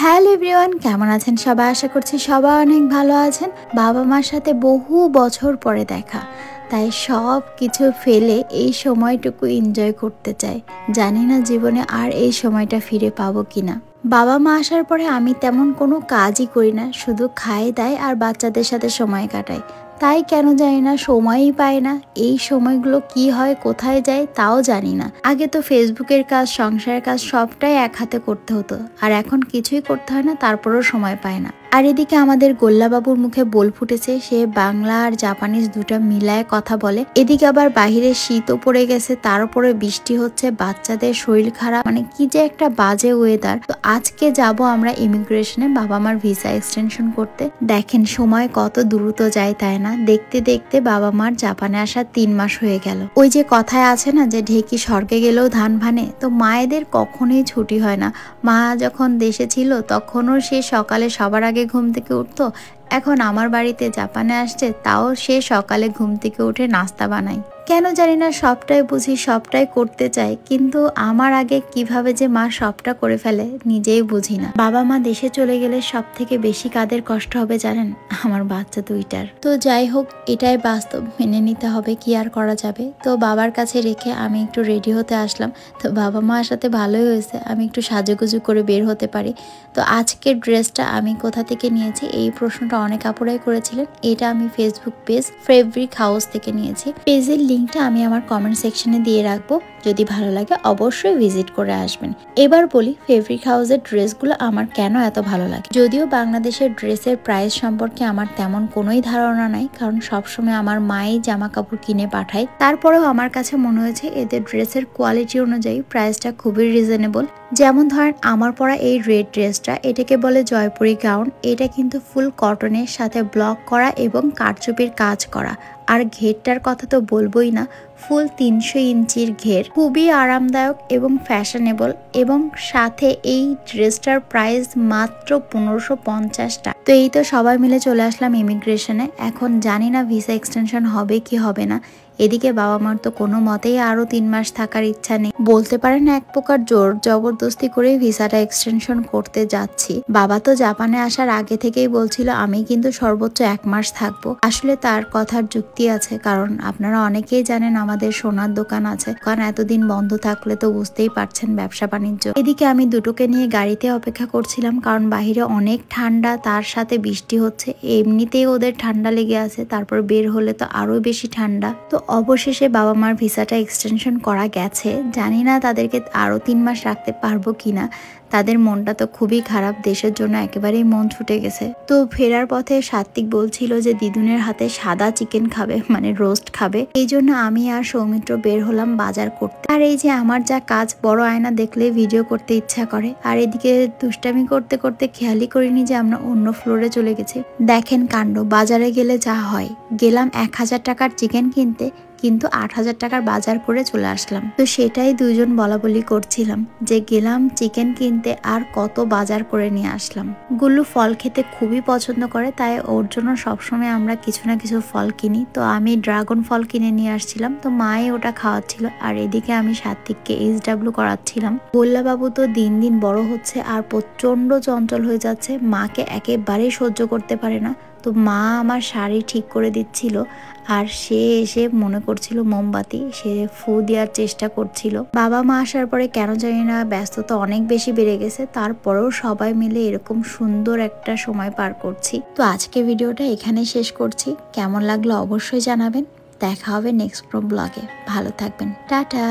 Hello everyone, কেমন আছেন সবাই? আশা করছি সবাই অনেক ভালো আছেন। বাবা মার সাথে বহু বছর পরে দেখা, তাই সব কিছু ফেলে এই সময়টুকু এনজয় করতে চাই। জানি না জীবনে আর এই সময়টা ফিরে পাবো কিনা। বাবা মা আসার পরে আমি তেমন কোনো কাজই করি না, শুধু খাই দাই আর বাচ্চাদের সাথে সময় কাটাই। তাই কেন জানি না সময়ই পাই না। এই সময়গুলো কি হয়, কোথায় যায় তাও জানি না। আগে তো ফেসবুকের কাজ, সংসারের কাজ সবটাই এক হাতে করতে হতো, আর এখন কিছুই করতে হয় না, তারপরেও সময় পায় না। আর এদিকে আমাদের গোল্লাবাবুর মুখে বোল ফুটেছে, সে বাংলা আর জাপানিজ দুটো মিলায় কথা বলে। এদিকে আবার বাহিরে শীতও পড়ে গেছে, তার উপরে বৃষ্টি হচ্ছে, বাচ্চাদের শরীর খারাপ, মানে কি যে একটা বাজে ওয়েদার। তো আজকে যাব আমরা ইমিগ্রেশনে বাবা মার ভিসা এক্সটেনশন করতে। দেখেন সময় কত দ্রুত যায়, তাই না? দেখতে দেখতে বাবা মার জাপানে আসা 3 মাস হয়ে গেল। ওই যে কথায় আছে না যে ঢেকি স্বর্গে গেলেও ধান ভানে, তো মায়েদের কখনোই ছুটি হয় না। মা যখন দেশে ছিল তখনও সে সকালে সবার আগে ঘুম থেকে উঠতো। এখন আমার বাড়িতে জাপানে আসছে, তাও সে সকালে ঘুম থেকে উঠে নাস্তা বানায়। কেন জানি না, সবটাই বুঝি, সবটাই করতে চাই, কিন্তু আমার আগে কিভাবে যে মা সবটা করে ফেলে নিজেই বুঝি না। বাবা মা দেশে চলে গেলে সব থেকে বেশি কাদের কষ্ট হবে জানেন? আমার বাচ্চা দুইটার। তো যাই হোক, এটাই বাস্তব, মেনে নিতে হবে, কি আর করা যাবে। তো বাবার কাছে রেখে আমি একটু রেডি হতে আসলাম। তো বাবা মার সাথে ভালোই হয়েছে, আমি একটু সাজুগুজু করে বের হতে পারি। তো আজকের ড্রেসটা আমি কোথা থেকে নিয়েছি, এই প্রশ্নটা অনেক আপুরাই করেছিলেন। এটা আমি ফেসবুক পেজ ফেব্রিক হাউস থেকে নিয়েছি। পেজের লিঙ্কটা আমি আমার কমেন্ট সেকশনে দিয়ে রাখবো, যদি ভালো লাগে অবশ্যই ভিজিট করে আসবেন। এবার বলি ফেব্রিক হাউসের ড্রেসগুলো আমার কেন এত ভালো লাগে। যদিও বাংলাদেশের ড্রেসের প্রাইস সম্পর্কে আমার তেমন কোনোই ধারণা নাই, কারণ সবসময় আমার মাই জামা কাপড় কিনে পাঠায়। তারপরেও আমার কাছে মনে হয়েছে এদের ড্রেসের কোয়ালিটি অনুযায়ী প্রাইসটা খুবই রিজনেবল। যেমন ধরেন আমার পরা এই রেড ড্রেসটা, এটাকে বলে জয়পুরি গাউন। এটা কিন্তু ফুল কটনের সাথে ব্লক করা এবং কারচুপির কাজ করা। আর ঘেরটার কথা তো বলবোই না, ফুল 300 ইঞ্চির ঘের, খুবই আরামদায়ক এবং ফ্যাশনেবল। এবং সাথে এই ড্রেসটার প্রাইস মাত্র 1550 টাকা। তো এই তো সবাই মিলে চলে আসলাম ইমিগ্রেশনে। এখন জানি না ভিসা এক্সটেনশন হবে কি হবে না। এদিকে বাবা মার তো কোনো মতেই আরো 3 মাস থাকার ইচ্ছা নেই, বলতে পারেন এক প্রকার জোর জবরদস্তি করে ভিসাটা এক্সটেনশন করতে যাচ্ছি। বাবা তো জাপানে আসার আগে থেকেই বলছিল আমি কিন্তু সর্বোচ্চ 1 মাস থাকবো। আসলে তার কথার যুক্তি আছে, কারণ আপনারা অনেকেই জানেন আমাদের সোনার দোকান আছে, কারণ এতদিন বন্ধ থাকলে তো বুঝতেই পারছেন ব্যবসা বাণিজ্য। এদিকে আমি দুটোকে নিয়ে গাড়িতে অপেক্ষা করছিলাম, কারণ বাহিরে অনেক ঠান্ডা, তার সাথে বৃষ্টি হচ্ছে, এমনিতেই ওদের ঠান্ডা লেগে আছে, তারপর বের হলে তো আরো বেশি ঠান্ডা। তো অবশেষে বাবা মার ভিসাটা এক্সটেনশন করা গেছে। জানি না তাদেরকে আরো 3 মাস রাখতে পারবো কিনা। তাদের মনটা তো খুবই খারাপ, দেশের জন্য একেবারেই মন ছুটে গেছে। তো ফেরার পথে সাত্বিক বলছিল যে দিদুনের হাতে সাদা চিকেন খাবে, মানে রোস্ট খাবে। এই জন্য আমি আর সৌমিত্র বের হলাম বাজার করতে। আর এই যে আমার যা কাজ, বড় আয়না দেখলে ভিডিও করতে ইচ্ছা করে। আর এদিকে দুষ্টামি করতে করতে খেয়ালই করিনি যে আমরা অন্য ফ্লোরে চলে গেছি। দেখেন কাণ্ড, বাজারে গেলে যা হয়। গেলাম 1000 টাকার চিকেন কিনতে, কিন্তু 8000 টাকার বাজার করে চলে আসলাম। তো সেটাই দুইজন বলাবলি করছিলাম যে গেলাম চিকেন কিনতে আর কত বাজার করে নিয়ে আসলাম। গুল্লু ফল খেতে খুবই পছন্দ করে, তাই ওর জন্য সবসময় আমরা কিছু না কিছু ফল কিনি। তো আমি ড্রাগন ফল কিনে নিয়ে আসছিলাম, তো মাই ওটা খাওয়াচ্ছিল, আর এদিকে আমি সাত্বিককে SW করাচ্ছিলাম। গোল্লাবাবু তো দিন দিন বড় হচ্ছে আর প্রচন্ড চঞ্চল হয়ে যাচ্ছে, মাকে একেবারেই সহ্য করতে পারে না। তো মা আমার শাড়ি ঠিক করে দিচ্ছিল, আর সে এসে মনে করছিল মোমবাতি, সে ফু দেওয়ার চেষ্টা করছিল। বাবা মা আসার পরে কেন জানি না ব্যস্ততা অনেক বেশি বেড়ে গেছে, তারপরেও সবাই মিলে এরকম সুন্দর একটা সময় পার করছি। তো আজকে ভিডিওটা এখানে শেষ করছি। কেমন লাগলো অবশ্যই জানাবেন। দেখা হবে নেক্সট ব্লগে। ভালো থাকবেন, টাটা।